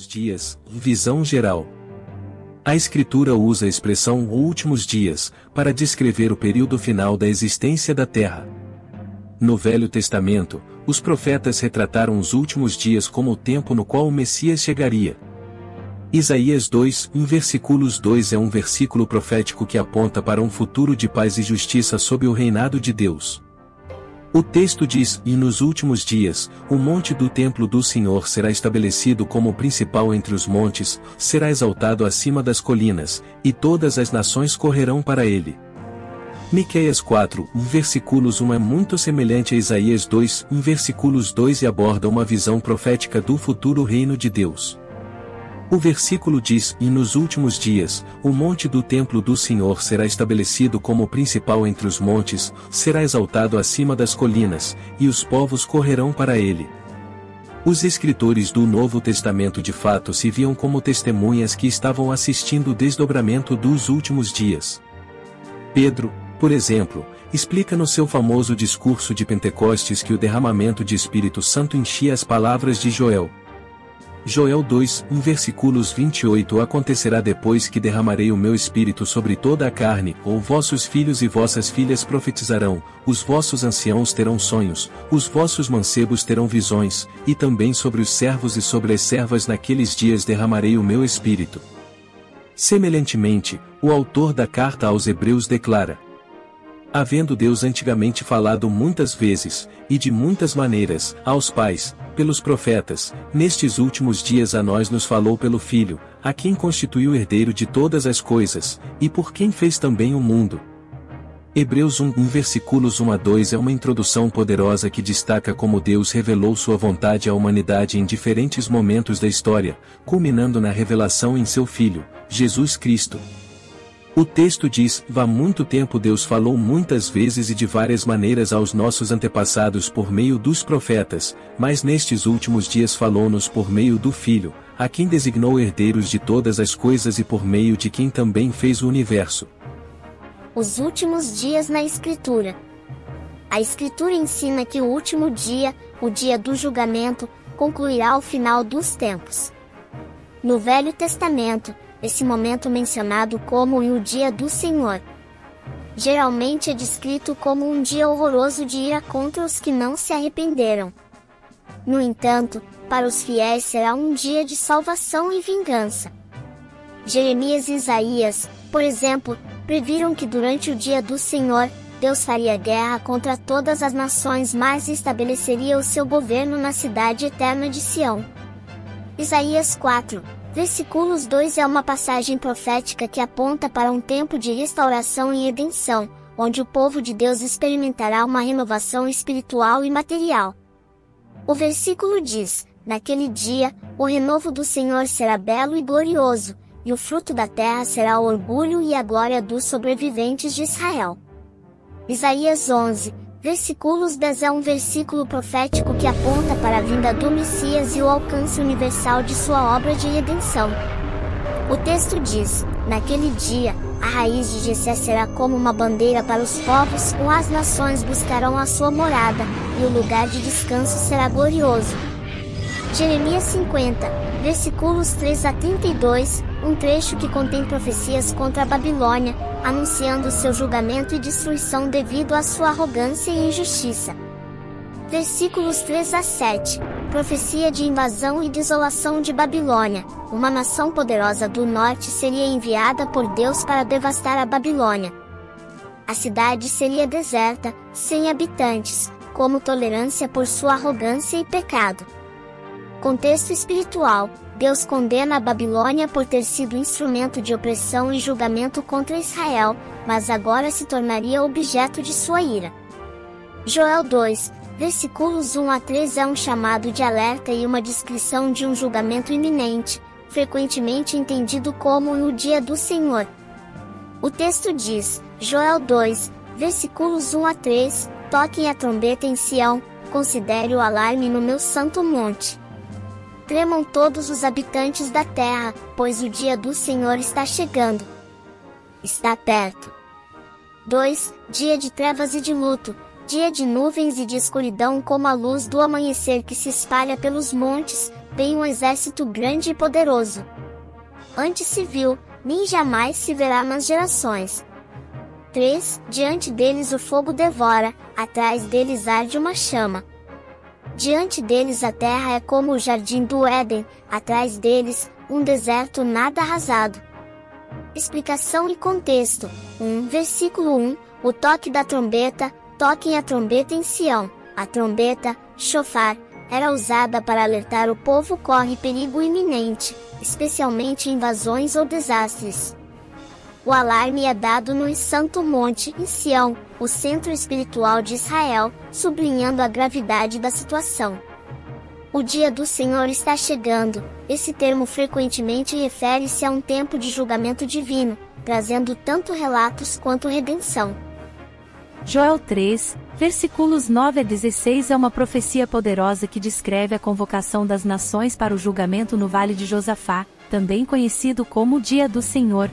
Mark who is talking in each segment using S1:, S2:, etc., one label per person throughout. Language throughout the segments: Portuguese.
S1: dias, visão geral. A Escritura usa a expressão últimos dias para descrever o período final da existência da Terra. No Velho Testamento, os profetas retrataram os últimos dias como o tempo no qual o Messias chegaria. Isaías 2, versículos 2 é um versículo profético que aponta para um futuro de paz e justiça sob o reinado de Deus. O texto diz: "E nos últimos dias, o monte do templo do Senhor será estabelecido como o principal entre os montes, será exaltado acima das colinas, e todas as nações correrão para ele." Miqueias 4, versículos 1 é muito semelhante a Isaías 2, versículos 2 e aborda uma visão profética do futuro reino de Deus. O versículo diz: "E nos últimos dias, o monte do templo do Senhor será estabelecido como o principal entre os montes, será exaltado acima das colinas, e os povos correrão para ele." Os escritores do Novo Testamento de fato se viam como testemunhas que estavam assistindo o desdobramento dos últimos dias. Pedro, por exemplo, explica no seu famoso discurso de Pentecostes que o derramamento de Espírito Santo enchia as palavras de Joel. Joel 2, versículos 28 "Acontecerá depois que derramarei o meu espírito sobre toda a carne, ou vossos filhos e vossas filhas profetizarão, os vossos anciãos terão sonhos, os vossos mancebos terão visões, e também sobre os servos e sobre as servas naqueles dias derramarei o meu espírito." Semelhantemente, o autor da carta aos Hebreus declara: "Havendo Deus antigamente falado muitas vezes, e de muitas maneiras, aos pais, pelos profetas, nestes últimos dias a nós nos falou pelo Filho, a quem constituiu herdeiro de todas as coisas, e por quem fez também o mundo." Hebreus 1, versículos 1 a 2 é uma introdução poderosa que destaca como Deus revelou sua vontade à humanidade em diferentes momentos da história, culminando na revelação em seu Filho, Jesus Cristo. O texto diz: "Há muito tempo Deus falou muitas vezes e de várias maneiras aos nossos antepassados por meio dos profetas, mas nestes últimos dias falou-nos por meio do Filho, a quem designou herdeiros de todas as coisas e por meio de quem também fez o universo."
S2: Os últimos dias na Escritura. A Escritura ensina que o último dia, o dia do julgamento, concluirá ao final dos tempos. No Velho Testamento, esse momento mencionado como o dia do Senhor. Geralmente é descrito como um dia horroroso de ira contra os que não se arrependeram. No entanto, para os fiéis será um dia de salvação e vingança. Jeremias e Isaías, por exemplo, previram que durante o dia do Senhor, Deus faria guerra contra todas as nações, mas estabeleceria o seu governo na cidade eterna de Sião. Isaías 4, versículos 2 é uma passagem profética que aponta para um tempo de restauração e redenção, onde o povo de Deus experimentará uma renovação espiritual e material. O versículo diz: "Naquele dia, o renovo do Senhor será belo e glorioso, e o fruto da terra será o orgulho e a glória dos sobreviventes de Israel." Isaías 11, versículos 10 é um versículo profético que aponta para a vinda do Messias e o alcance universal de sua obra de redenção. O texto diz: "Naquele dia, a raiz de Jessé será como uma bandeira para os povos, ou as nações buscarão a sua morada, e o lugar de descanso será glorioso." Jeremias 50, versículos 3 a 32, um trecho que contém profecias contra a Babilônia, anunciando seu julgamento e destruição devido à sua arrogância e injustiça. Versículos 3 a 7, profecia de invasão e desolação de Babilônia. Uma nação poderosa do norte seria enviada por Deus para devastar a Babilônia. A cidade seria deserta, sem habitantes, como tolerância por sua arrogância e pecado. Contexto espiritual: Deus condena a Babilônia por ter sido instrumento de opressão e julgamento contra Israel, mas agora se tornaria objeto de sua ira. Joel 2, versículos 1 a 3 é um chamado de alerta e uma descrição de um julgamento iminente, frequentemente entendido como no dia do Senhor. O texto diz, Joel 2, versículos 1 a 3, "Toquem a trombeta em Sião, considere o alarme no meu santo monte. Tremam todos os habitantes da terra, pois o dia do Senhor está chegando. Está perto." 2. Dia de trevas e de luto, dia de nuvens e de escuridão como a luz do amanhecer que se espalha pelos montes, vem um exército grande e poderoso. Antes se viu, nem jamais se verá nas gerações. 3. Diante deles o fogo devora, atrás deles arde uma chama. Diante deles a terra é como o jardim do Éden, atrás deles, um deserto nada arrasado. Explicação e contexto. 1. Versículo 1. O toque da trombeta, toquem a trombeta em Sião. A trombeta, shofar, era usada para alertar o povo corre perigo iminente, especialmente invasões ou desastres. O alarme é dado no Santo Monte, em Sião, o centro espiritual de Israel, sublinhando a gravidade da situação. O dia do Senhor está chegando. Esse termo frequentemente refere-se a um tempo de julgamento divino, trazendo tanto relatos quanto redenção.
S3: Joel 3, versículos 9 a 16 é uma profecia poderosa que descreve a convocação das nações para o julgamento no Vale de Josafá, também conhecido como o Dia do Senhor.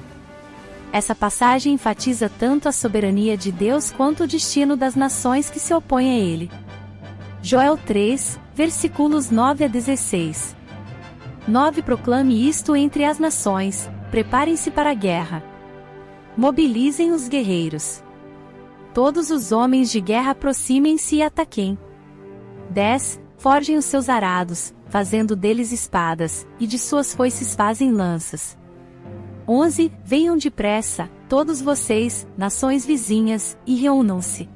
S3: Essa passagem enfatiza tanto a soberania de Deus quanto o destino das nações que se opõem a ele. Joel 3, versículos 9 a 16. 9 Proclame isto entre as nações, preparem-se para a guerra. Mobilizem os guerreiros. Todos os homens de guerra aproximem-se e ataquem. 10 Forjem os seus arados, fazendo deles espadas, e de suas foices fazem lanças. 11 Venham depressa, todos vocês, nações vizinhas, e reúnam-se.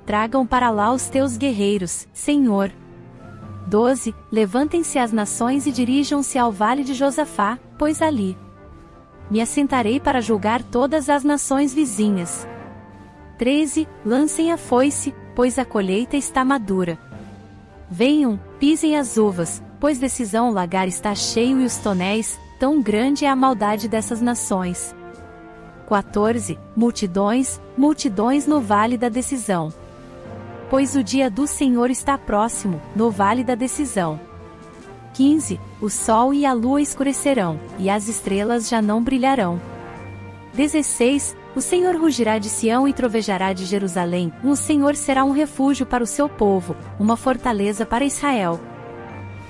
S3: Tragam para lá os teus guerreiros, Senhor. 12 Levantem-se as nações e dirijam-se ao vale de Josafá, pois ali me assentarei para julgar todas as nações vizinhas. 13 Lancem a foice, pois a colheita está madura. Venham, pisem as uvas, pois decisão o lagar está cheio e os tonéis, tão grande é a maldade dessas nações. 14 Multidões, multidões no vale da decisão. Pois o dia do Senhor está próximo, no vale da decisão. 15 O sol e a lua escurecerão, e as estrelas já não brilharão. 16 O Senhor rugirá de Sião e trovejará de Jerusalém, o Senhor será um refúgio para o seu povo, uma fortaleza para Israel.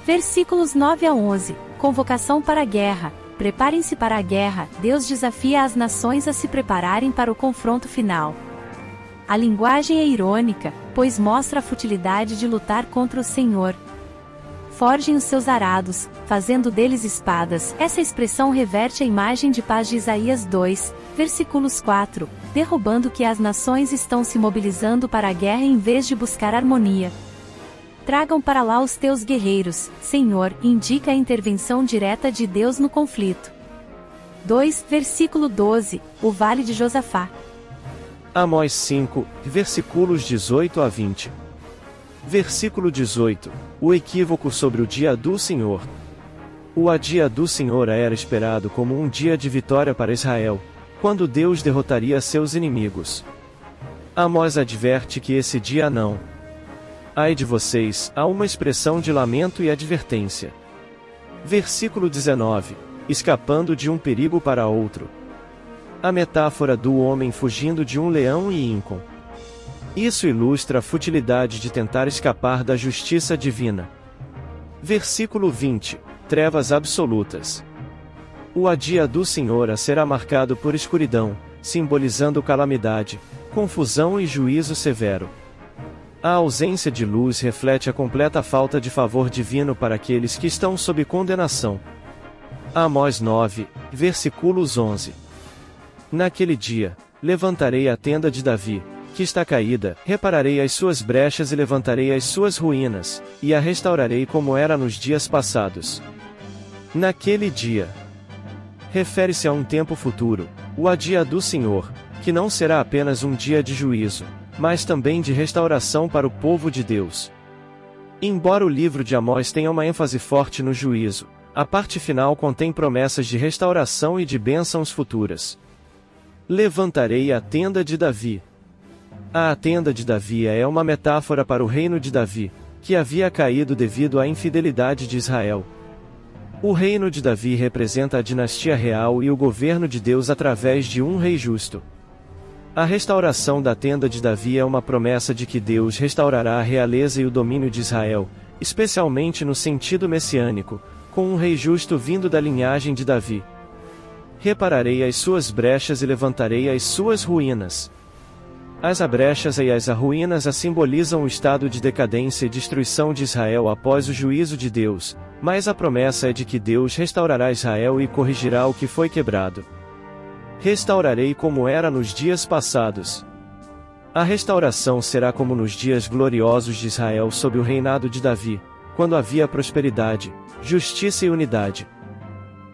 S3: Versículos 9 a 11 Convocação para a guerra. Preparem-se para a guerra, Deus desafia as nações a se prepararem para o confronto final. A linguagem é irônica, pois mostra a futilidade de lutar contra o Senhor. Forjem os seus arados, fazendo deles espadas. Essa expressão reverte a imagem de paz de Isaías 2, versículos 4, derrubando que as nações estão se mobilizando para a guerra em vez de buscar harmonia. Tragam para lá os teus guerreiros, Senhor, indica a intervenção direta de Deus no conflito. 2, versículo 12, o Vale de Josafá.
S4: Amós 5, versículos 18 a 20. Versículo 18. O equívoco sobre o dia do Senhor. O dia do Senhor era esperado como um dia de vitória para Israel, quando Deus derrotaria seus inimigos. Amós adverte que esse dia não. Ai de vocês, há uma expressão de lamento e advertência. Versículo 19. Escapando de um perigo para outro. A metáfora do homem fugindo de um leão e íncon. Isso ilustra a futilidade de tentar escapar da justiça divina. Versículo 20. Trevas absolutas. O dia do Senhor será marcado por escuridão, simbolizando calamidade, confusão e juízo severo. A ausência de luz reflete a completa falta de favor divino para aqueles que estão sob condenação. Amós 9, versículos 11. Naquele dia, levantarei a tenda de Davi, que está caída, repararei as suas brechas e levantarei as suas ruínas, e a restaurarei como era nos dias passados. Naquele dia. Refere-se a um tempo futuro, o dia do Senhor, que não será apenas um dia de juízo, mas também de restauração para o povo de Deus. Embora o livro de Amós tenha uma ênfase forte no juízo, a parte final contém promessas de restauração e de bênçãos futuras. Levantarei a tenda de Davi. A tenda de Davi é uma metáfora para o reino de Davi, que havia caído devido à infidelidade de Israel. O reino de Davi representa a dinastia real e o governo de Deus através de um rei justo. A restauração da tenda de Davi é uma promessa de que Deus restaurará a realeza e o domínio de Israel, especialmente no sentido messiânico, com um rei justo vindo da linhagem de Davi. Repararei as suas brechas e levantarei as suas ruínas. As brechas e as ruínas simbolizam o estado de decadência e destruição de Israel após o juízo de Deus, mas a promessa é de que Deus restaurará Israel e corrigirá o que foi quebrado. Restaurarei como era nos dias passados. A restauração será como nos dias gloriosos de Israel sob o reinado de Davi, quando havia prosperidade, justiça e unidade.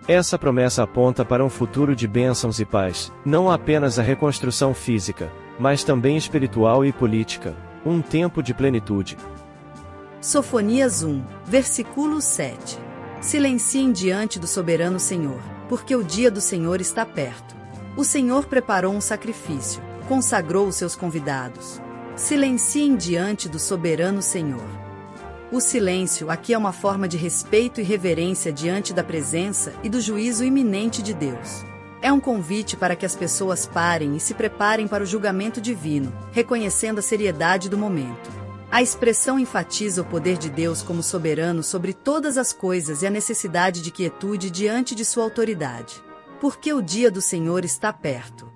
S4: Essa promessa aponta para um futuro de bênçãos e paz, não apenas a reconstrução física, mas também espiritual e política, um tempo de plenitude.
S5: Sofonias 1, versículo 7. Silenciem diante do soberano Senhor, porque o dia do Senhor está perto. O Senhor preparou um sacrifício, consagrou os seus convidados. Silenciem diante do soberano Senhor. O silêncio aqui é uma forma de respeito e reverência diante da presença e do juízo iminente de Deus. É um convite para que as pessoas parem e se preparem para o julgamento divino, reconhecendo a seriedade do momento. A expressão enfatiza o poder de Deus como soberano sobre todas as coisas e a necessidade de quietude diante de sua autoridade. Porque o dia do Senhor está perto.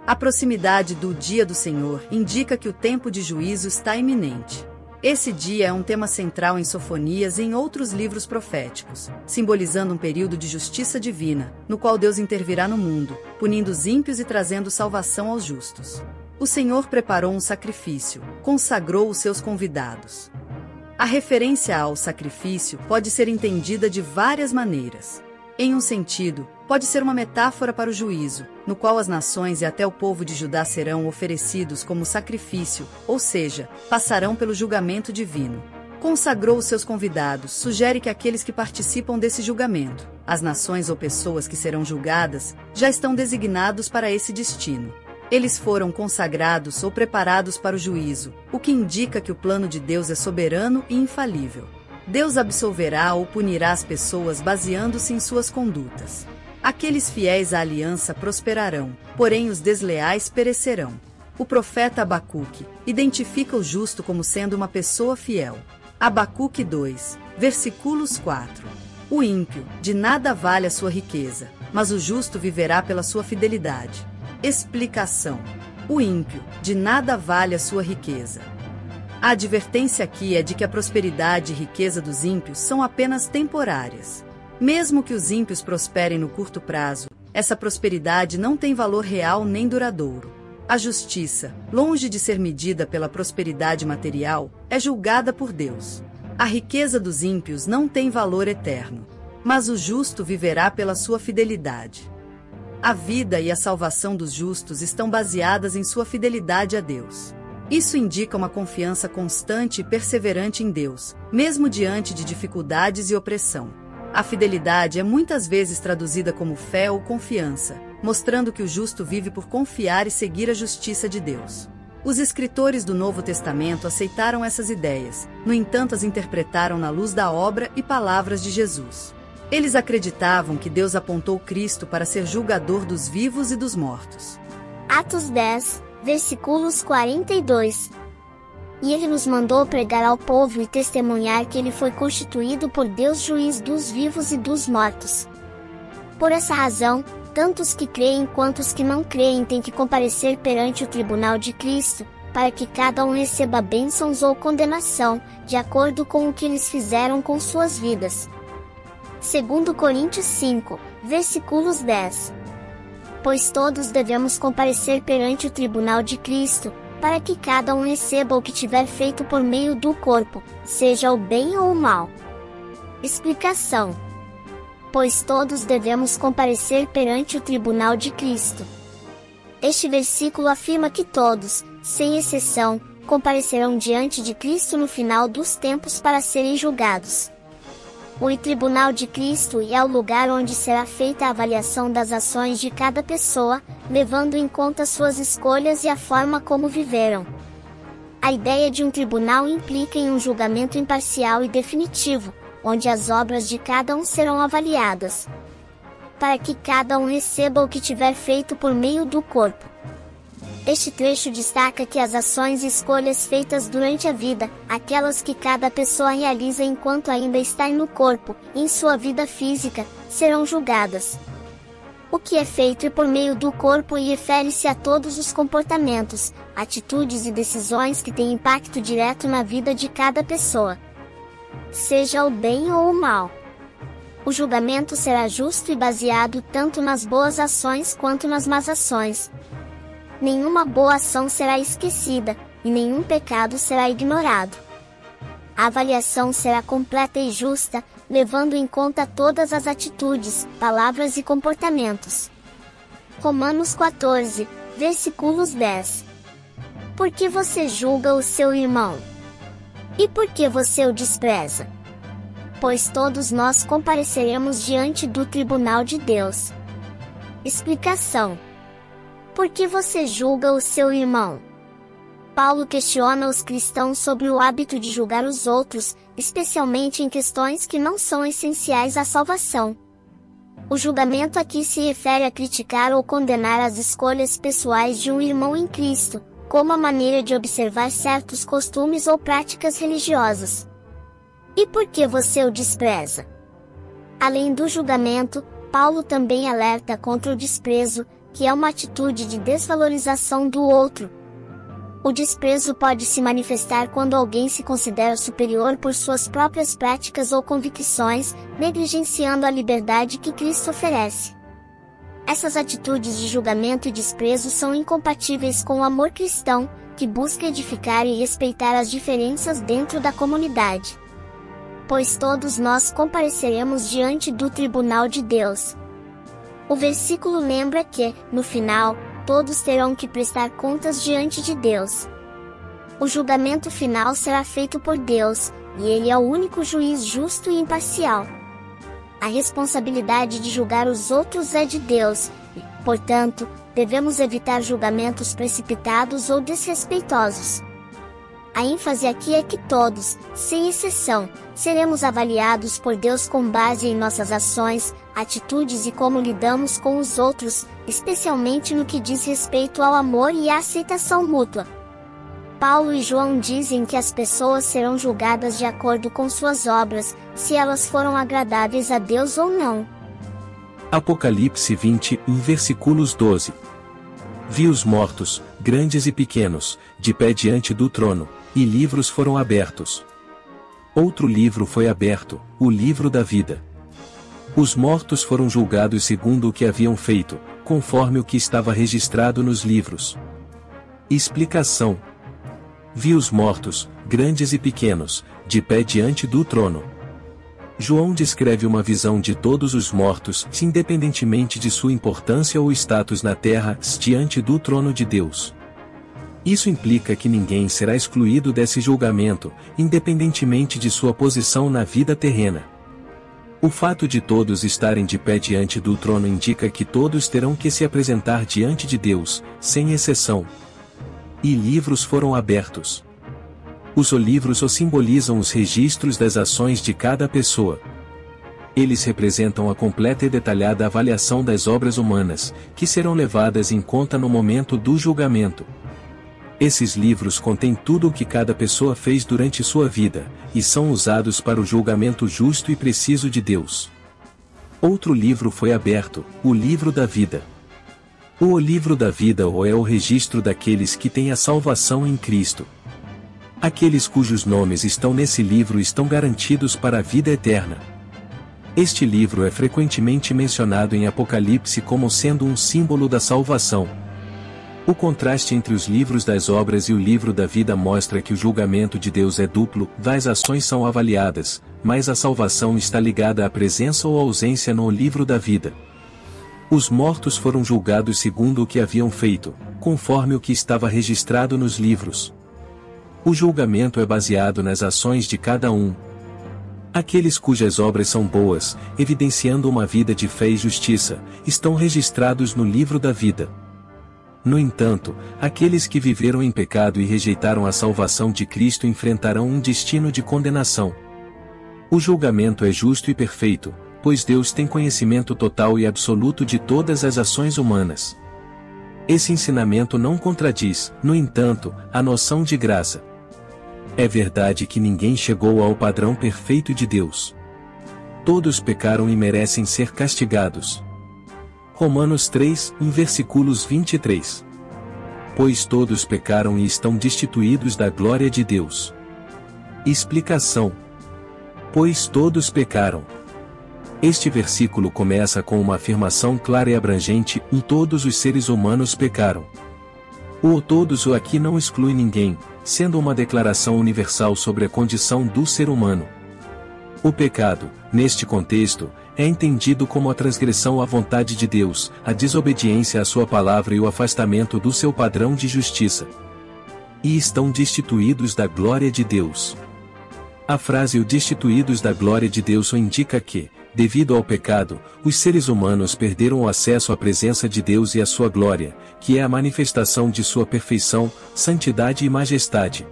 S5: A proximidade do dia do Senhor indica que o tempo de juízo está iminente. Esse dia é um tema central em Sofonias e em outros livros proféticos, simbolizando um período de justiça divina, no qual Deus intervirá no mundo, punindo os ímpios e trazendo salvação aos justos. O Senhor preparou um sacrifício, consagrou os seus convidados. A referência ao sacrifício pode ser entendida de várias maneiras. Em um sentido, pode ser uma metáfora para o juízo, no qual as nações e até o povo de Judá serão oferecidos como sacrifício, ou seja, passarão pelo julgamento divino. Consagrou os seus convidados sugere que aqueles que participam desse julgamento, as nações ou pessoas que serão julgadas, já estão designados para esse destino. Eles foram consagrados ou preparados para o juízo, o que indica que o plano de Deus é soberano e infalível. Deus absolverá ou punirá as pessoas baseando-se em suas condutas. Aqueles fiéis à aliança prosperarão, porém os desleais perecerão. O profeta Abacuque identifica o justo como sendo uma pessoa fiel. Abacuque 2, versículos 4. O ímpio, de nada vale a sua riqueza, mas o justo viverá pela sua fidelidade. Explicação. O ímpio, de nada vale a sua riqueza. A advertência aqui é de que a prosperidade e riqueza dos ímpios são apenas temporárias. Mesmo que os ímpios prosperem no curto prazo, essa prosperidade não tem valor real nem duradouro. A justiça, longe de ser medida pela prosperidade material, é julgada por Deus. A riqueza dos ímpios não tem valor eterno, mas o justo viverá pela sua fidelidade. A vida e a salvação dos justos estão baseadas em sua fidelidade a Deus. Isso indica uma confiança constante e perseverante em Deus, mesmo diante de dificuldades e opressão. A fidelidade é muitas vezes traduzida como fé ou confiança, mostrando que o justo vive por confiar e seguir a justiça de Deus. Os escritores do Novo Testamento aceitaram essas ideias, no entanto as interpretaram na luz da obra e palavras de Jesus. Eles acreditavam que Deus apontou Cristo para ser julgador dos vivos e dos mortos.
S2: Atos 10, versículos 42. E ele nos mandou pregar ao povo e testemunhar que ele foi constituído por Deus juiz dos vivos e dos mortos. Por essa razão, tanto os que creem quanto os que não creem têm que comparecer perante o tribunal de Cristo, para que cada um receba bênçãos ou condenação, de acordo com o que eles fizeram com suas vidas. 2 Coríntios 5, versículos 10. Pois todos devemos comparecer perante o tribunal de Cristo, para que cada um receba o que tiver feito por meio do corpo, seja o bem ou o mal. Explicação. Pois todos devemos comparecer perante o tribunal de Cristo. Este versículo afirma que todos, sem exceção, comparecerão diante de Cristo no final dos tempos para serem julgados. O tribunal de Cristo é o lugar onde será feita a avaliação das ações de cada pessoa, levando em conta suas escolhas e a forma como viveram. A ideia de um tribunal implica em um julgamento imparcial e definitivo, onde as obras de cada um serão avaliadas, para que cada um receba o que tiver feito por meio do corpo. Este trecho destaca que as ações e escolhas feitas durante a vida, aquelas que cada pessoa realiza enquanto ainda está no corpo, em sua vida física, serão julgadas. O que é feito por meio do corpo e refere-se a todos os comportamentos, atitudes e decisões que têm impacto direto na vida de cada pessoa, seja o bem ou o mal. O julgamento será justo e baseado tanto nas boas ações quanto nas más ações. Nenhuma boa ação será esquecida, e nenhum pecado será ignorado. A avaliação será completa e justa, levando em conta todas as atitudes, palavras e comportamentos. Romanos 14, versículos 10. Por que você julga o seu irmão? E por que você o despreza? Pois todos nós compareceremos diante do tribunal de Deus. Explicação: por que você julga o seu irmão? Paulo questiona os cristãos sobre o hábito de julgar os outros, especialmente em questões que não são essenciais à salvação. O julgamento aqui se refere a criticar ou condenar as escolhas pessoais de um irmão em Cristo, como a maneira de observar certos costumes ou práticas religiosas. E por que você o despreza? Além do julgamento, Paulo também alerta contra o desprezo, que é uma atitude de desvalorização do outro. O desprezo pode se manifestar quando alguém se considera superior por suas próprias práticas ou convicções, negligenciando a liberdade que Cristo oferece. Essas atitudes de julgamento e desprezo são incompatíveis com o amor cristão, que busca edificar e respeitar as diferenças dentro da comunidade. Pois todos nós compareceremos diante do tribunal de Deus. O versículo lembra que, no final, todos terão que prestar contas diante de Deus. O julgamento final será feito por Deus, e Ele é o único juiz justo e imparcial. A responsabilidade de julgar os outros é de Deus, e, portanto, devemos evitar julgamentos precipitados ou desrespeitosos. A ênfase aqui é que todos, sem exceção, seremos avaliados por Deus com base em nossas ações, atitudes e como lidamos com os outros, especialmente no que diz respeito ao amor e à aceitação mútua. Paulo e João dizem que as pessoas serão julgadas de acordo com suas obras, se elas foram agradáveis a Deus ou não.
S1: Apocalipse 20, versículos 12. Vi os mortos, grandes e pequenos, de pé diante do trono, e livros foram abertos. Outro livro foi aberto, o livro da vida. Os mortos foram julgados segundo o que haviam feito, conforme o que estava registrado nos livros. Explicação: vi os mortos, grandes e pequenos, de pé diante do trono. João descreve uma visão de todos os mortos, independentemente de sua importância ou status na terra, diante do trono de Deus. Isso implica que ninguém será excluído desse julgamento, independentemente de sua posição na vida terrena. O fato de todos estarem de pé diante do trono indica que todos terão que se apresentar diante de Deus, sem exceção. E livros foram abertos. Os livros simbolizam os registros das ações de cada pessoa. Eles representam a completa e detalhada avaliação das obras humanas, que serão levadas em conta no momento do julgamento. Esses livros contêm tudo o que cada pessoa fez durante sua vida, e são usados para o julgamento justo e preciso de Deus. Outro livro foi aberto, o livro da vida. O livro da vida é o registro daqueles que têm a salvação em Cristo. Aqueles cujos nomes estão nesse livro estão garantidos para a vida eterna. Este livro é frequentemente mencionado em Apocalipse como sendo um símbolo da salvação. O contraste entre os livros das obras e o livro da vida mostra que o julgamento de Deus é duplo, as ações são avaliadas, mas a salvação está ligada à presença ou ausência no livro da vida. Os mortos foram julgados segundo o que haviam feito, conforme o que estava registrado nos livros. O julgamento é baseado nas ações de cada um. Aqueles cujas obras são boas, evidenciando uma vida de fé e justiça, estão registrados no livro da vida. No entanto, aqueles que viveram em pecado e rejeitaram a salvação de Cristo enfrentarão um destino de condenação. O julgamento é justo e perfeito, pois Deus tem conhecimento total e absoluto de todas as ações humanas. Esse ensinamento não contradiz, no entanto, a noção de graça. É verdade que ninguém chegou ao padrão perfeito de Deus. Todos pecaram e merecem ser castigados. Romanos 3, versículos 23. Pois todos pecaram e estão destituídos da glória de Deus. Explicação. Pois todos pecaram. Este versículo começa com uma afirmação clara e abrangente: todos os seres humanos pecaram. O todos aqui não exclui ninguém, sendo uma declaração universal sobre a condição do ser humano. O pecado, neste contexto, é entendido como a transgressão à vontade de Deus, a desobediência à sua palavra e o afastamento do seu padrão de justiça. E estão destituídos da glória de Deus. A frase "o destituídos da glória de Deus" indica que, devido ao pecado, os seres humanos perderam o acesso à presença de Deus e à sua glória, que é a manifestação de sua perfeição, santidade e majestade.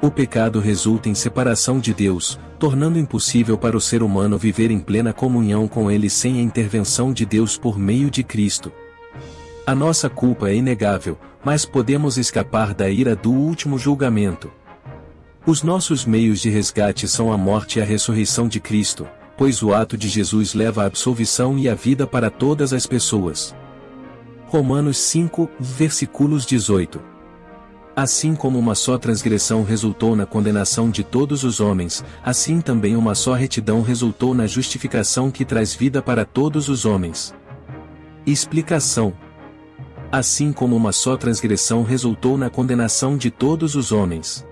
S1: O pecado resulta em separação de Deus, tornando impossível para o ser humano viver em plena comunhão com Ele sem a intervenção de Deus por meio de Cristo. A nossa culpa é inegável, mas podemos escapar da ira do último julgamento. Os nossos meios de resgate são a morte e a ressurreição de Cristo, pois o ato de Jesus leva a absolvição e a vida para todas as pessoas. Romanos 5, versículos 18. Assim como uma só transgressão resultou na condenação de todos os homens, assim também uma só retidão resultou na justificação que traz vida para todos os homens. Explicação. Assim como uma só transgressão resultou na condenação de todos os homens.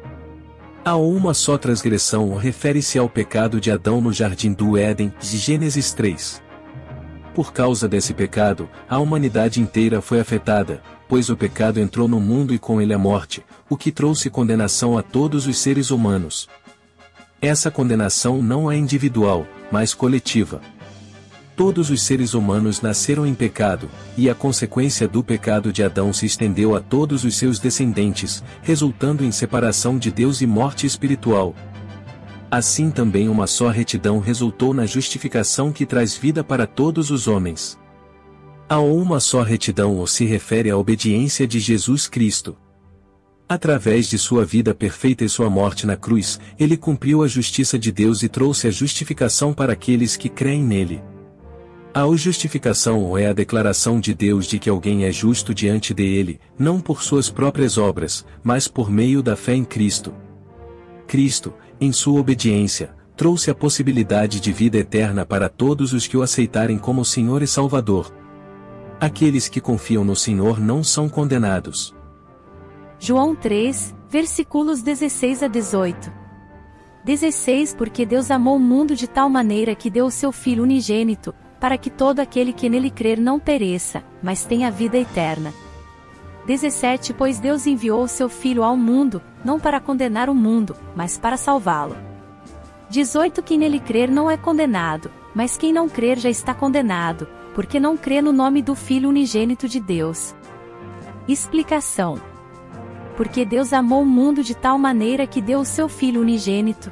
S1: A uma só transgressão refere-se ao pecado de Adão no Jardim do Éden, de Gênesis 3. Por causa desse pecado, a humanidade inteira foi afetada, pois o pecado entrou no mundo e com ele a morte, o que trouxe condenação a todos os seres humanos. Essa condenação não é individual, mas coletiva. Todos os seres humanos nasceram em pecado, e a consequência do pecado de Adão se estendeu a todos os seus descendentes, resultando em separação de Deus e morte espiritual. Assim também uma só retidão resultou na justificação que traz vida para todos os homens. A uma só retidão se refere à obediência de Jesus Cristo. Através de sua vida perfeita e sua morte na cruz, ele cumpriu a justiça de Deus e trouxe a justificação para aqueles que creem nele. A justificação é a declaração de Deus de que alguém é justo diante dele, não por suas próprias obras, mas por meio da fé em Cristo. Cristo, em sua obediência, trouxe a possibilidade de vida eterna para todos os que o aceitarem como Senhor e Salvador. Aqueles que confiam no Senhor não são condenados.
S3: João 3, versículos 16 a 18. 16 Porque Deus amou o mundo de tal maneira que deu o seu Filho unigênito, para que todo aquele que nele crer não pereça, mas tenha vida eterna. 17 Pois Deus enviou o seu Filho ao mundo, não para condenar o mundo, mas para salvá-lo. 18 Quem nele crer não é condenado, mas quem não crer já está condenado, porque não crê no nome do Filho unigênito de Deus. Explicação. Porque Deus amou o mundo de tal maneira que deu o seu Filho unigênito.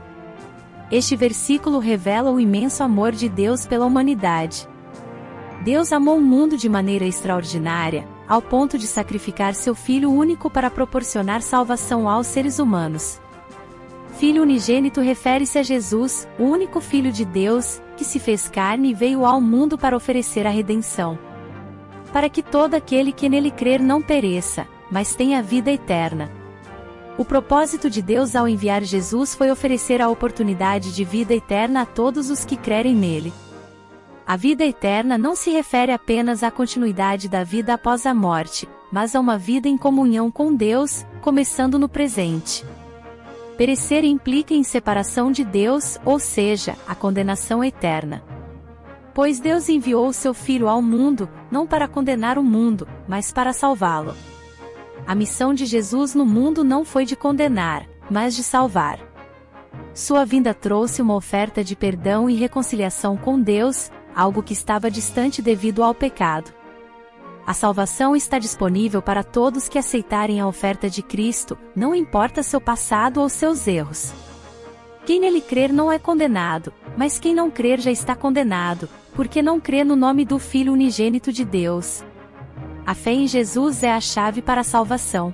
S3: Este versículo revela o imenso amor de Deus pela humanidade. Deus amou o mundo de maneira extraordinária, ao ponto de sacrificar seu Filho único para proporcionar salvação aos seres humanos. Filho unigênito refere-se a Jesus, o único Filho de Deus, que se fez carne e veio ao mundo para oferecer a redenção. Para que todo aquele que nele crer não pereça, mas tenha vida eterna. O propósito de Deus ao enviar Jesus foi oferecer a oportunidade de vida eterna a todos os que crerem nele. A vida eterna não se refere apenas à continuidade da vida após a morte, mas a uma vida em comunhão com Deus, começando no presente. Perecer implica em separação de Deus, ou seja, a condenação eterna. Pois Deus enviou o seu Filho ao mundo, não para condenar o mundo, mas para salvá-lo. A missão de Jesus no mundo não foi de condenar, mas de salvar. Sua vinda trouxe uma oferta de perdão e reconciliação com Deus, algo que estava distante devido ao pecado. A salvação está disponível para todos que aceitarem a oferta de Cristo, não importa seu passado ou seus erros. Quem nele crer não é condenado, mas quem não crer já está condenado, porque não crê no nome do Filho unigênito de Deus. A fé em Jesus é a chave para a salvação.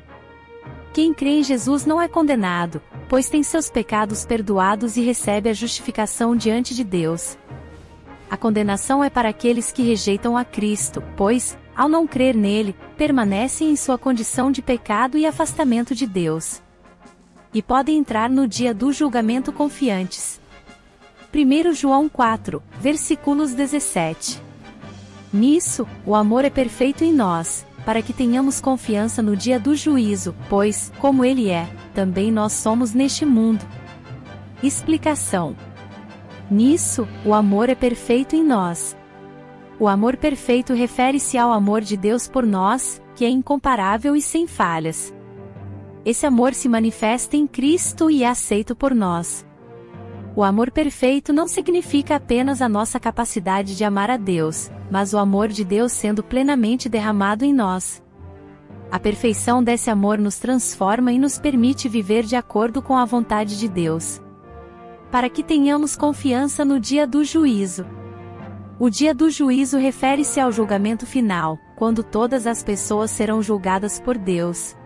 S3: Quem crê em Jesus não é condenado, pois tem seus pecados perdoados e recebe a justificação diante de Deus. A condenação é para aqueles que rejeitam a Cristo, pois, ao não crer nele, permanecem em sua condição de pecado e afastamento de Deus. E podem entrar no dia do julgamento confiantes. 1 João 4, versículos 17. Nisso, o amor é perfeito em nós, para que tenhamos confiança no dia do juízo, pois, como ele é, também nós somos neste mundo. Explicação. Nisso, o amor é perfeito em nós. O amor perfeito refere-se ao amor de Deus por nós, que é incomparável e sem falhas. Esse amor se manifesta em Cristo e é aceito por nós. O amor perfeito não significa apenas a nossa capacidade de amar a Deus, mas o amor de Deus sendo plenamente derramado em nós. A perfeição desse amor nos transforma e nos permite viver de acordo com a vontade de Deus. Para que tenhamos confiança no dia do juízo. O dia do juízo refere-se ao julgamento final, quando todas as pessoas serão julgadas por Deus.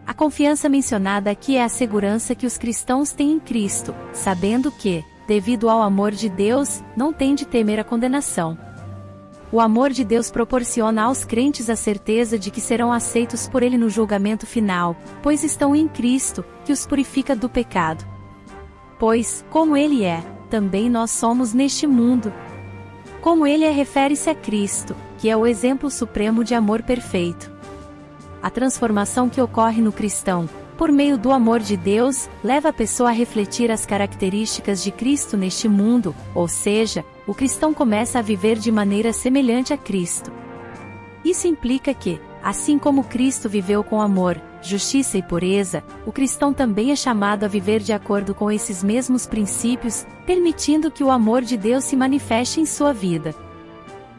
S3: A confiança mencionada aqui é a segurança que os cristãos têm em Cristo, sabendo que, devido ao amor de Deus, não têm de temer a condenação. O amor de Deus proporciona aos crentes a certeza de que serão aceitos por Ele no julgamento final, pois estão em Cristo, que os purifica do pecado. Pois, como Ele é, também nós somos neste mundo. Como Ele é refere-se a Cristo, que é o exemplo supremo de amor perfeito. A transformação que ocorre no cristão, por meio do amor de Deus, leva a pessoa a refletir as características de Cristo neste mundo, ou seja, o cristão começa a viver de maneira semelhante a Cristo. Isso implica que, assim como Cristo viveu com amor, justiça e pureza, o cristão também é chamado a viver de acordo com esses mesmos princípios, permitindo que o amor de Deus se manifeste em sua vida.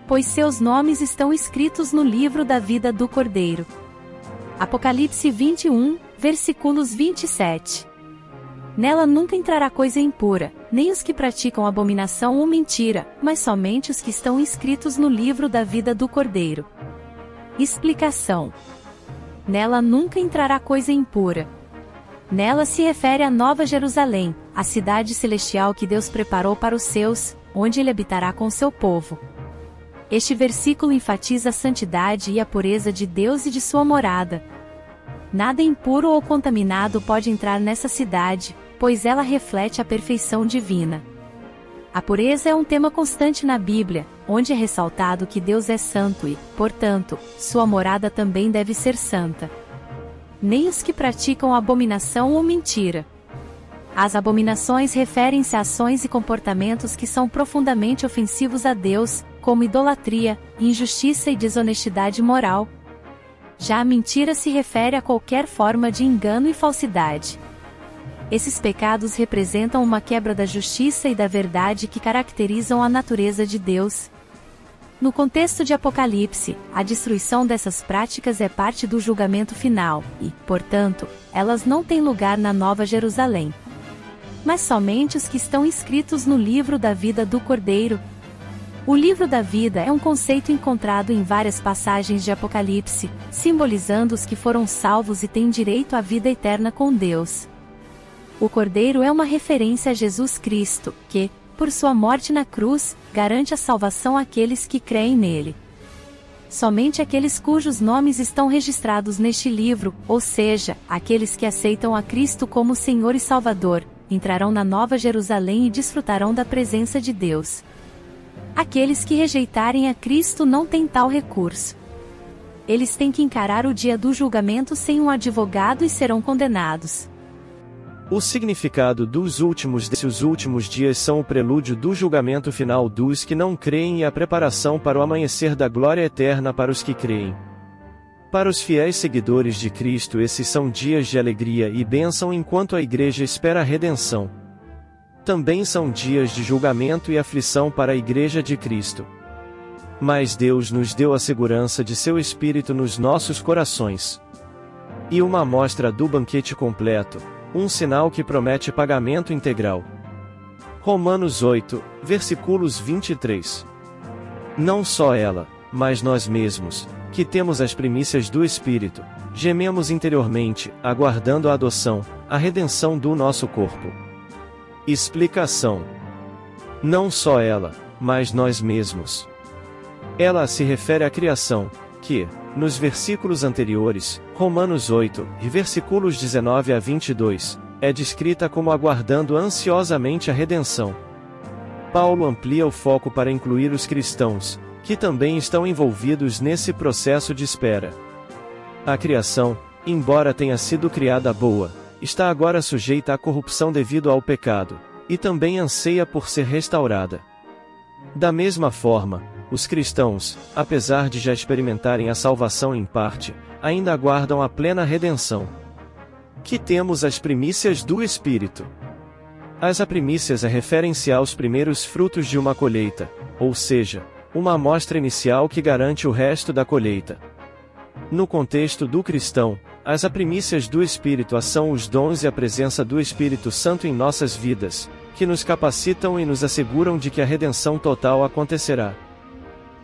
S3: Pois seus nomes estão escritos no livro da vida do Cordeiro. Apocalipse 21, versículos 27. Nela nunca entrará coisa impura, nem os que praticam abominação ou mentira, mas somente os que estão inscritos no livro da vida do Cordeiro. Explicação. Nela nunca entrará coisa impura. Nela se refere à Nova Jerusalém, a cidade celestial que Deus preparou para os seus, onde Ele habitará com seu povo. Este versículo enfatiza a santidade e a pureza de Deus e de sua morada. Nada impuro ou contaminado pode entrar nessa cidade, pois ela reflete a perfeição divina. A pureza é um tema constante na Bíblia, onde é ressaltado que Deus é santo e, portanto, sua morada também deve ser santa. Nem os que praticam abominação ou mentira. As abominações referem-se a ações e comportamentos que são profundamente ofensivos a Deus, como idolatria, injustiça e desonestidade moral. Já a mentira se refere a qualquer forma de engano e falsidade. Esses pecados representam uma quebra da justiça e da verdade que caracterizam a natureza de Deus. No contexto de Apocalipse, a destruição dessas práticas é parte do julgamento final, e, portanto, elas não têm lugar na Nova Jerusalém. Mas somente os que estão inscritos no livro da vida do Cordeiro. O livro da vida é um conceito encontrado em várias passagens de Apocalipse, simbolizando os que foram salvos e têm direito à vida eterna com Deus. O Cordeiro é uma referência a Jesus Cristo, que, por sua morte na cruz, garante a salvação àqueles que creem nele. Somente aqueles cujos nomes estão registrados neste livro, ou seja, aqueles que aceitam a Cristo como Senhor e Salvador, entrarão na Nova Jerusalém e desfrutarão da presença de Deus. Aqueles que rejeitarem a Cristo não têm tal recurso. Eles têm que encarar o dia do julgamento sem um advogado e serão condenados.
S4: O significado dos últimos dias são o prelúdio do julgamento final dos que não creem e a preparação para o amanhecer da glória eterna para os que creem. Para os fiéis seguidores de Cristo, esses são dias de alegria e bênção enquanto a Igreja espera a redenção. Também são dias de julgamento e aflição para a Igreja de Cristo. Mas Deus nos deu a segurança de seu Espírito nos nossos corações. E uma amostra do banquete completo, um sinal que promete pagamento integral. Romanos 8, versículos 23. Não só ela, mas nós mesmos, que temos as primícias do Espírito, gememos interiormente, aguardando a adoção, a redenção do nosso corpo. Explicação: não só ela, mas nós mesmos. Ela se refere à criação, que, nos versículos anteriores, Romanos 8, e versículos 19 a 22, é descrita como aguardando ansiosamente a redenção. Paulo amplia o foco para incluir os cristãos, que também estão envolvidos nesse processo de espera. A criação, embora tenha sido criada boa, está agora sujeita à corrupção devido ao pecado, e também anseia por ser restaurada. Da mesma forma, os cristãos, apesar de já experimentarem a salvação em parte, ainda aguardam a plena redenção. Que temos as primícias do Espírito. As primícias referem-se aos primeiros frutos de uma colheita, ou seja, uma amostra inicial que garante o resto da colheita. No contexto do cristão, as primícias do Espírito são os dons e a presença do Espírito Santo em nossas vidas, que nos capacitam e nos asseguram de que a redenção total acontecerá.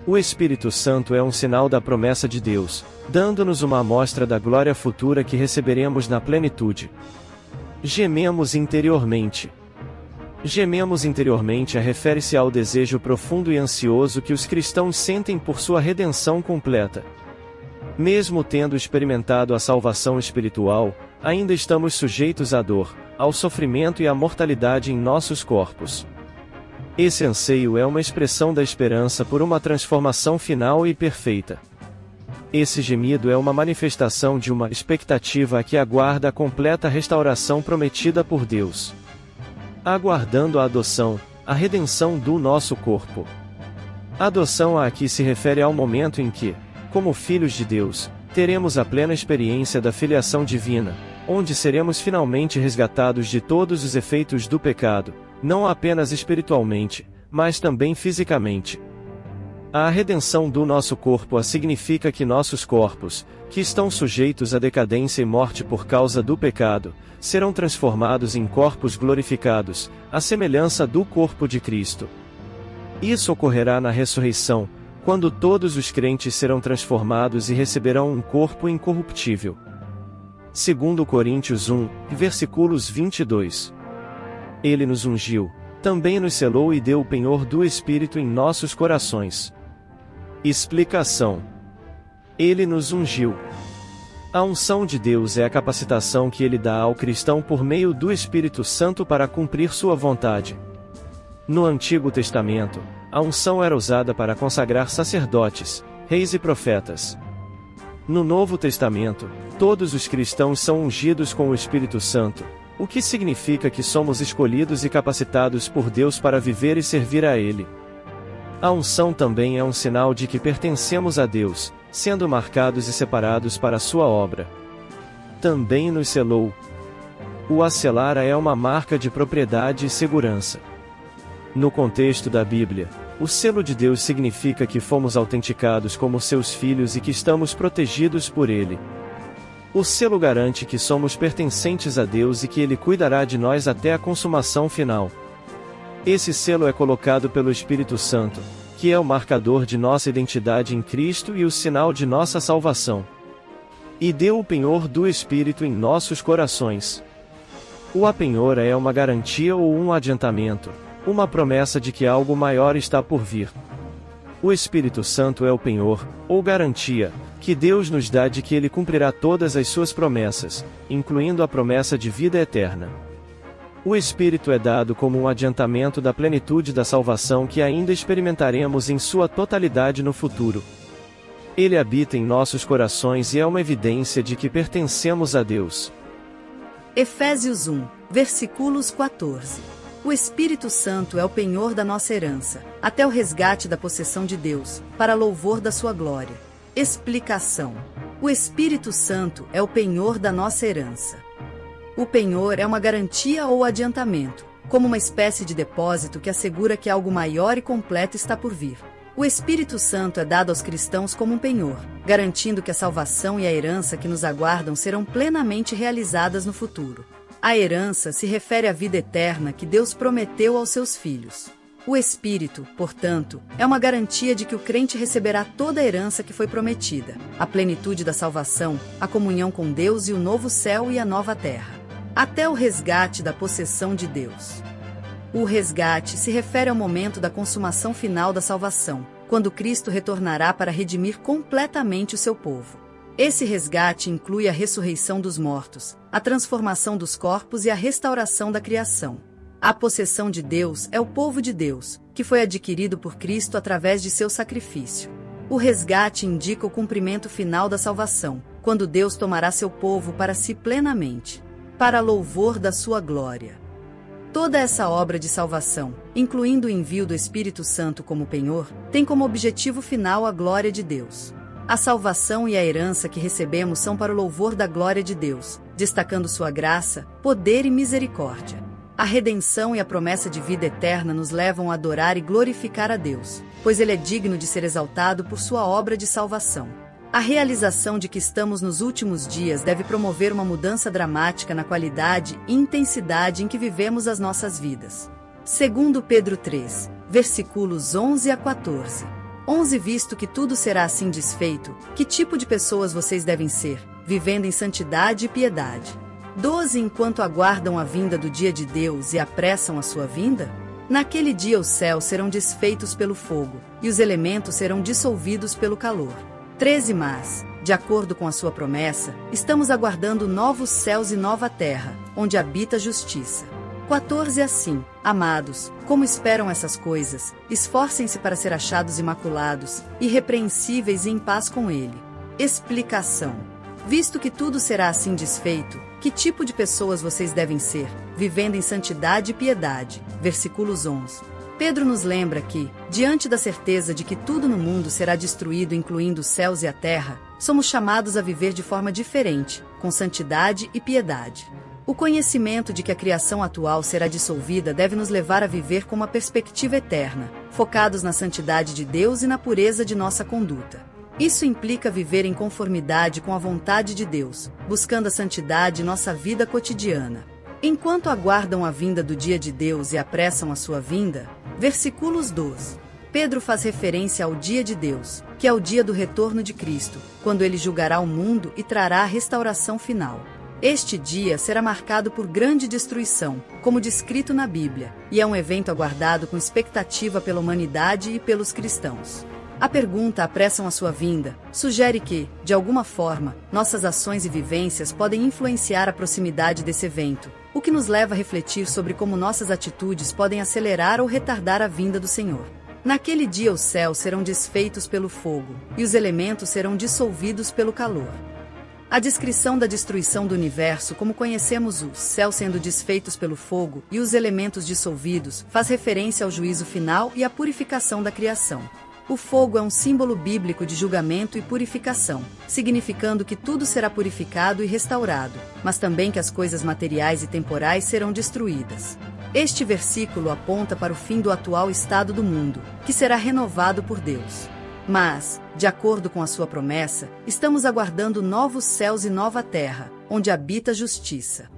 S4: O Espírito Santo é um sinal da promessa de Deus, dando-nos uma amostra da glória futura que receberemos na plenitude. Gememos interiormente. Gememos interiormente refere-se ao desejo profundo e ansioso que os cristãos sentem por sua redenção completa. Mesmo tendo experimentado a salvação espiritual, ainda estamos sujeitos à dor, ao sofrimento e à mortalidade em nossos corpos. Esse anseio é uma expressão da esperança por uma transformação final e perfeita. Esse gemido é uma manifestação de uma expectativa que aguarda a completa restauração prometida por Deus. Aguardando a adoção, a redenção do nosso corpo. A adoção aqui se refere ao momento em que, como filhos de Deus, teremos a plena experiência da filiação divina, onde seremos finalmente resgatados de todos os efeitos do pecado, não apenas espiritualmente, mas também fisicamente. A redenção do nosso corpo significa que nossos corpos, que estão sujeitos à decadência e morte por causa do pecado, serão transformados em corpos glorificados, à semelhança do corpo de Cristo. Isso ocorrerá na ressurreição, quando todos os crentes serão transformados e receberão um corpo incorruptível. 2 Coríntios 1, versículos 22. Ele nos ungiu, também nos selou e deu o penhor do Espírito em nossos corações. Explicação: ele nos ungiu. A unção de Deus é a capacitação que ele dá ao cristão por meio do Espírito Santo para cumprir sua vontade. No Antigo Testamento, a unção era usada para consagrar sacerdotes, reis e profetas. No Novo Testamento, todos os cristãos são ungidos com o Espírito Santo, o que significa que somos escolhidos e capacitados por Deus para viver e servir a Ele. A unção também é um sinal de que pertencemos a Deus, sendo marcados e separados para a sua obra. Também nos selou. O selar é uma marca de propriedade e segurança. No contexto da Bíblia, o selo de Deus significa que fomos autenticados como seus filhos e que estamos protegidos por Ele. O selo garante que somos pertencentes a Deus e que Ele cuidará de nós até a consumação final. Esse selo é colocado pelo Espírito Santo, que é o marcador de nossa identidade em Cristo e o sinal de nossa salvação. E deu o penhor do Espírito em nossos corações. O penhor é uma garantia ou um adiantamento, uma promessa de que algo maior está por vir. O Espírito Santo é o penhor, ou garantia, que Deus nos dá de que Ele cumprirá todas as suas promessas, incluindo a promessa de vida eterna. O Espírito é dado como um adiantamento da plenitude da salvação que ainda experimentaremos em sua totalidade no futuro. Ele habita em nossos corações e é uma evidência de que pertencemos a Deus.
S5: Efésios 1, versículos 14. O Espírito Santo é o penhor da nossa herança, até o resgate da possessão de Deus, para louvor da sua glória. Explicação: o Espírito Santo é o penhor da nossa herança. O penhor é uma garantia ou adiantamento, como uma espécie de depósito que assegura que algo maior e completo está por vir. O Espírito Santo é dado aos cristãos como um penhor, garantindo que a salvação e a herança que nos aguardam serão plenamente realizadas no futuro. A herança se refere à vida eterna que Deus prometeu aos seus filhos. O Espírito, portanto, é uma garantia de que o crente receberá toda a herança que foi prometida, a plenitude da salvação, a comunhão com Deus e o novo céu e a nova terra, até o resgate da possessão de Deus. O resgate se refere ao momento da consumação final da salvação, quando Cristo retornará para redimir completamente o seu povo. Esse resgate inclui a ressurreição dos mortos, a transformação dos corpos e a restauração da criação. A possessão de Deus é o povo de Deus, que foi adquirido por Cristo através de seu sacrifício. O resgate indica o cumprimento final da salvação, quando Deus tomará seu povo para si plenamente, para louvor da sua glória. Toda essa obra de salvação, incluindo o envio do Espírito Santo como penhor, tem como objetivo final a glória de Deus. A salvação e a herança que recebemos são para o louvor da glória de Deus, destacando sua graça, poder e misericórdia. A redenção e a promessa de vida eterna nos levam a adorar e glorificar a Deus, pois Ele é digno de ser exaltado por sua obra de salvação. A realização de que estamos nos últimos dias deve promover uma mudança dramática na qualidade e intensidade em que vivemos as nossas vidas. Segundo Pedro 3, versículos 11 a 14. 11 Visto que tudo será assim desfeito, que tipo de pessoas vocês devem ser, vivendo em santidade e piedade? 12 Enquanto aguardam a vinda do dia de Deus e apressam a sua vinda? Naquele dia os céus serão desfeitos pelo fogo, e os elementos serão dissolvidos pelo calor. 13 Mas, de acordo com a sua promessa, estamos aguardando novos céus e nova terra, onde habita a justiça. 14 Assim, amados, como esperam essas coisas, esforcem-se para ser achados imaculados, irrepreensíveis e em paz com Ele. Explicação: visto que tudo será assim desfeito, que tipo de pessoas vocês devem ser, vivendo em santidade e piedade? Versículos 11. Pedro nos lembra que, diante da certeza de que tudo no mundo será destruído, incluindo os céus e a terra, somos chamados a viver de forma diferente, com santidade e piedade. O conhecimento de que a criação atual será dissolvida deve nos levar a viver com uma perspectiva eterna, focados na santidade de Deus e na pureza de nossa conduta. Isso implica viver em conformidade com a vontade de Deus, buscando a santidade em nossa vida cotidiana. Enquanto aguardam a vinda do dia de Deus e apressam a sua vinda, versículos 12. Pedro faz referência ao dia de Deus, que é o dia do retorno de Cristo, quando ele julgará o mundo e trará a restauração final. Este dia será marcado por grande destruição, como descrito na Bíblia, e é um evento aguardado com expectativa pela humanidade e pelos cristãos. A pergunta apressam a sua vinda sugere que, de alguma forma, nossas ações e vivências podem influenciar a proximidade desse evento, o que nos leva a refletir sobre como nossas atitudes podem acelerar ou retardar a vinda do Senhor. Naquele dia os céus serão desfeitos pelo fogo, e os elementos serão dissolvidos pelo calor. A descrição da destruição do universo, como conhecemos os céus sendo desfeitos pelo fogo e os elementos dissolvidos, faz referência ao juízo final e à purificação da criação. O fogo é um símbolo bíblico de julgamento e purificação, significando que tudo será purificado e restaurado, mas também que as coisas materiais e temporais serão destruídas. Este versículo aponta para o fim do atual estado do mundo, que será renovado por Deus. Mas, de acordo com a sua promessa, estamos aguardando novos céus e nova terra, onde habita a justiça.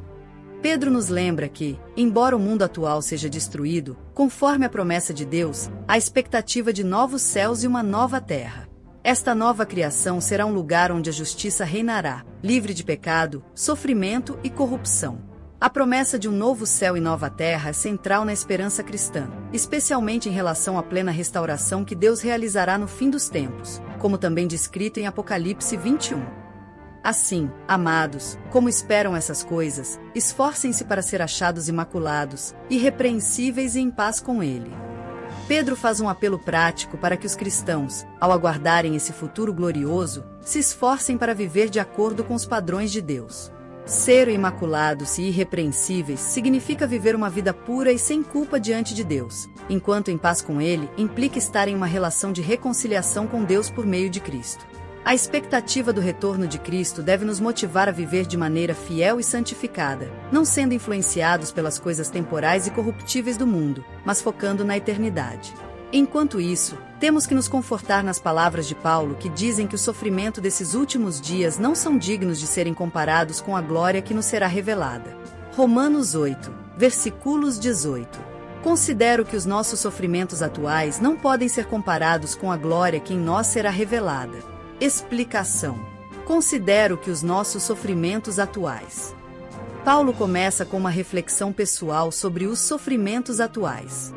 S5: Pedro nos lembra que, embora o mundo atual seja destruído, conforme a promessa de Deus, há expectativa de novos céus e uma nova terra. Esta nova criação será um lugar onde a justiça reinará, livre de pecado, sofrimento e corrupção. A promessa de um novo céu e nova terra é central na esperança cristã, especialmente em relação à plena restauração que Deus realizará no fim dos tempos, como também descrito em Apocalipse 21. Assim, amados, como esperam essas coisas, esforcem-se para ser achados imaculados, irrepreensíveis e em paz com Ele. Pedro faz um apelo prático para que os cristãos, ao aguardarem esse futuro glorioso, se esforcem para viver de acordo com os padrões de Deus. Ser imaculados e irrepreensíveis significa viver uma vida pura e sem culpa diante de Deus, enquanto em paz com Ele implica estar em uma relação de reconciliação com Deus por meio de Cristo. A expectativa do retorno de Cristo deve nos motivar a viver de maneira fiel e santificada, não sendo influenciados pelas coisas temporais e corruptíveis do mundo, mas focando na eternidade. Enquanto isso, temos que nos confortar nas palavras de Paulo que dizem que o sofrimento desses últimos dias não são dignos de serem comparados com a glória que nos será revelada. Romanos 8, versículos 18. Considero que os nossos sofrimentos atuais não podem ser comparados com a glória que em nós será revelada. Explicação. Considero que os nossos sofrimentos atuais. Paulo começa com uma reflexão pessoal sobre os sofrimentos atuais.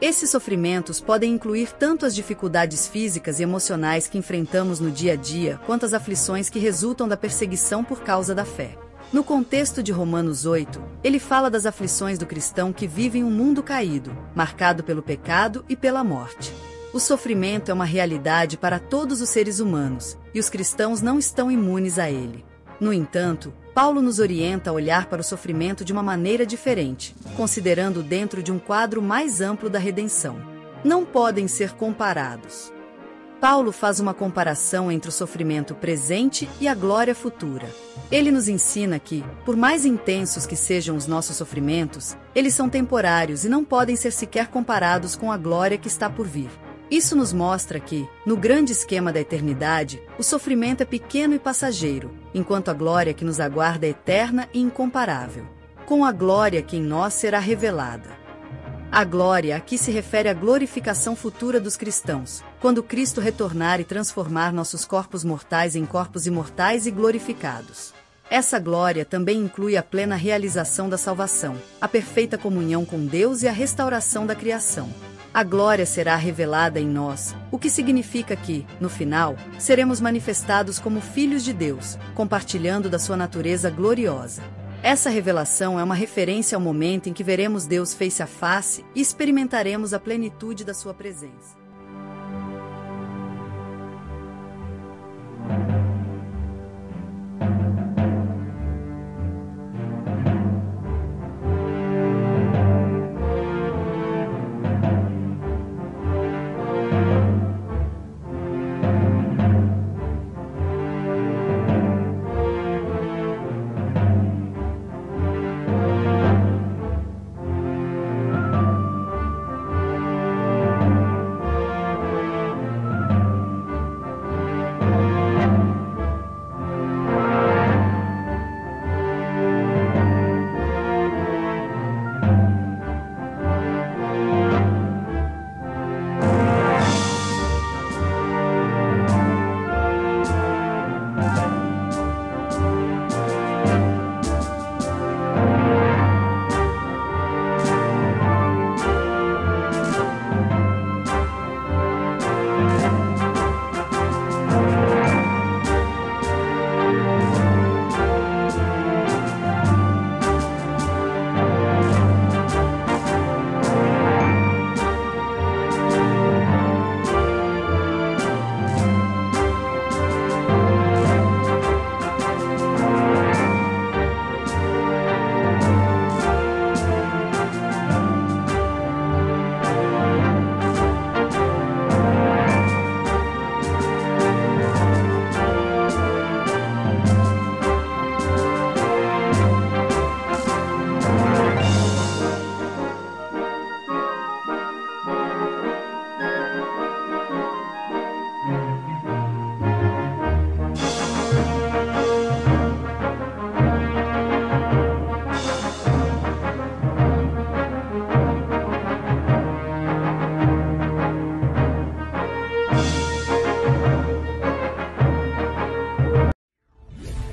S5: Esses sofrimentos podem incluir tanto as dificuldades físicas e emocionais que enfrentamos no dia a dia, quanto as aflições que resultam da perseguição por causa da fé. No contexto de Romanos 8, ele fala das aflições do cristão que vive em um mundo caído, marcado pelo pecado e pela morte. O sofrimento é uma realidade para todos os seres humanos, e os cristãos não estão imunes a ele. No entanto, Paulo nos orienta a olhar para o sofrimento de uma maneira diferente, considerando dentro de um quadro mais amplo da redenção. Não podem ser comparados. Paulo faz uma comparação entre o sofrimento presente e a glória futura. Ele nos ensina que, por mais intensos que sejam os nossos sofrimentos, eles são temporários e não podem ser sequer comparados com a glória que está por vir. Isso nos mostra que, no grande esquema da eternidade, o sofrimento é pequeno e passageiro, enquanto a glória que nos aguarda é eterna e incomparável. Com a glória que em nós será revelada. A glória aqui se refere à glorificação futura dos cristãos, quando Cristo retornar e transformar nossos corpos mortais em corpos imortais e glorificados. Essa glória também inclui a plena realização da salvação, a perfeita comunhão com Deus e a restauração da criação. A glória será revelada em nós, o que significa que, no final, seremos manifestados como filhos de Deus, compartilhando da sua natureza gloriosa. Essa revelação é uma referência ao momento em que veremos Deus face a face e experimentaremos a plenitude da sua presença.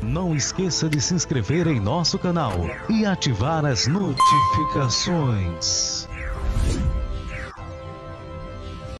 S6: Não esqueça de se inscrever em nosso canal e ativar as notificações.